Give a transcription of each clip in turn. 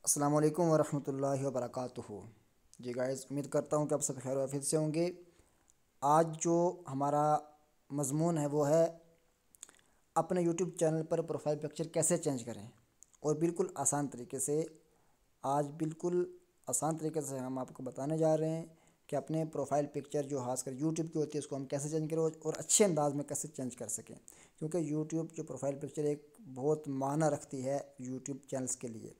अस्सलाम वालेकुम वरहमतुल्लाहि वबरकातुहू। जी गाइस, उम्मीद करता हूँ कि आप सब खैर आफियत से होंगे। आज जो हमारा मज़मून है वो है अपने यूट्यूब चैनल पर प्रोफाइल पिक्चर कैसे चेंज करें, और बिल्कुल आसान तरीके से। आज बिल्कुल आसान तरीके से हम आपको बताने जा रहे हैं कि अपने प्रोफाइल पिक्चर जो खासकर यूट्यूब की होती है उसको हम कैसे चेंज करें और अच्छे अंदाज में कैसे चेंज कर सकें, क्योंकि यूट्यूब जो प्रोफाइल पिक्चर एक बहुत मायना रखती है यूट्यूब चैनल्स के लिए।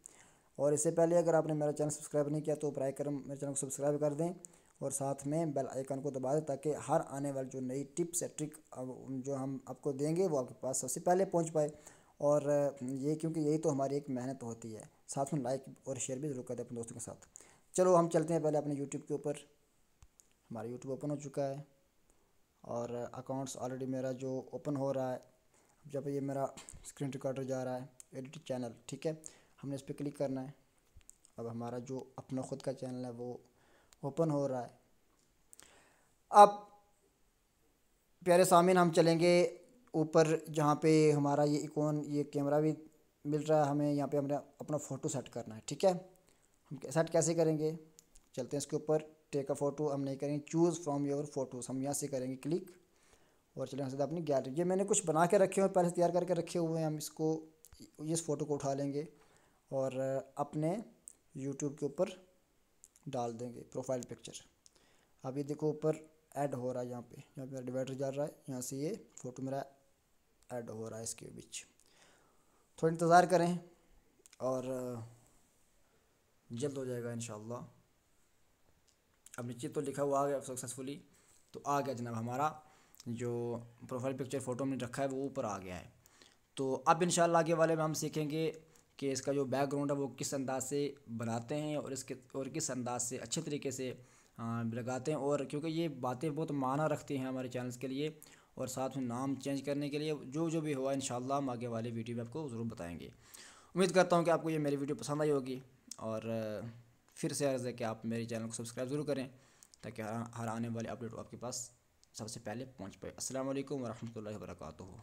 और इससे पहले अगर आपने मेरा चैनल सब्सक्राइब नहीं किया तो बर करम मेरे चैनल को सब्सक्राइब कर दें और साथ में बेल आइकन को दबा दें, ताकि हर आने वाली जो नई टिप्स है ट्रिक जो हम आपको देंगे वो आपके पास सबसे पहले पहुंच पाए। और ये क्योंकि यही तो हमारी एक मेहनत होती है। साथ में लाइक और शेयर भी ज़रूर कर दें अपने दोस्तों के साथ। चलो हम चलते हैं पहले अपने यूट्यूब के ऊपर। हमारा यूट्यूब ओपन हो चुका है और अकाउंट्स ऑलरेडी मेरा जो ओपन हो रहा है। जब ये मेरा स्क्रीन रिकॉर्डर जा रहा है एडिट चैनल, ठीक है, हमने इस पर क्लिक करना है। अब हमारा जो अपना ख़ुद का चैनल है वो ओपन हो रहा है। अब प्यारे सामीन हम चलेंगे ऊपर जहाँ पे हमारा ये इकॉन ये कैमरा भी मिल रहा है हमें। यहाँ पे हमने अपना फ़ोटो सेट करना है, ठीक है। हम सेट कैसे करेंगे, चलते हैं इसके ऊपर। टेक अ फ़ोटो हम नहीं करेंगे, चूज़ फ्रॉम योर फोटोज़ हम यहाँ से करेंगे क्लिक और चलेंगे सीधा अपनी गैलरी। ये मैंने कुछ बना के रखे हुए पहले से तैयार करके रखे हुए हैं। हम इसको इस फ़ोटो को उठा लेंगे और अपने यूट्यूब के ऊपर डाल देंगे प्रोफाइल पिक्चर। अब ये देखो ऊपर ऐड हो रहा है, यहाँ पे मेरा डिवाइडर जा रहा है, यहाँ से ये फ़ोटो मेरा ऐड हो रहा है इसके बीच। थोड़ा इंतज़ार करें और जल्द हो जाएगा इंशाल्लाह। अब नीचे तो लिखा हुआ आ गया सक्सेसफुली, तो आ गया जनाब हमारा जो प्रोफाइल पिक्चर फ़ोटो में रखा है वो ऊपर आ गया है। तो अब इंशाल्लाह आगे वाले में हम सीखेंगे कि इसका जो बैकग्राउंड है वो किस अंदाज से बनाते हैं और किस अंदाज से अच्छे तरीके से लगाते हैं। और क्योंकि ये बातें बहुत मायना रखती हैं हमारे चैनल्स के लिए और साथ में नाम चेंज करने के लिए, जो जो भी हुआ इंशाल्लाह हम आगे वाले वीडियो में आपको ज़रूर बताएंगे। उम्मीद करता हूँ कि आपको ये मेरी वीडियो पसंद आई होगी और फिर से अर्ज़ है कि आप मेरे चैनल को सब्सक्राइब ज़रूर करें, ताकि हर आने वाले अपडेट आपके पास सबसे पहले पहुँच पाए। अस्सलाम वालेकुम वरहमतुल्लाहि वबरकातुहू।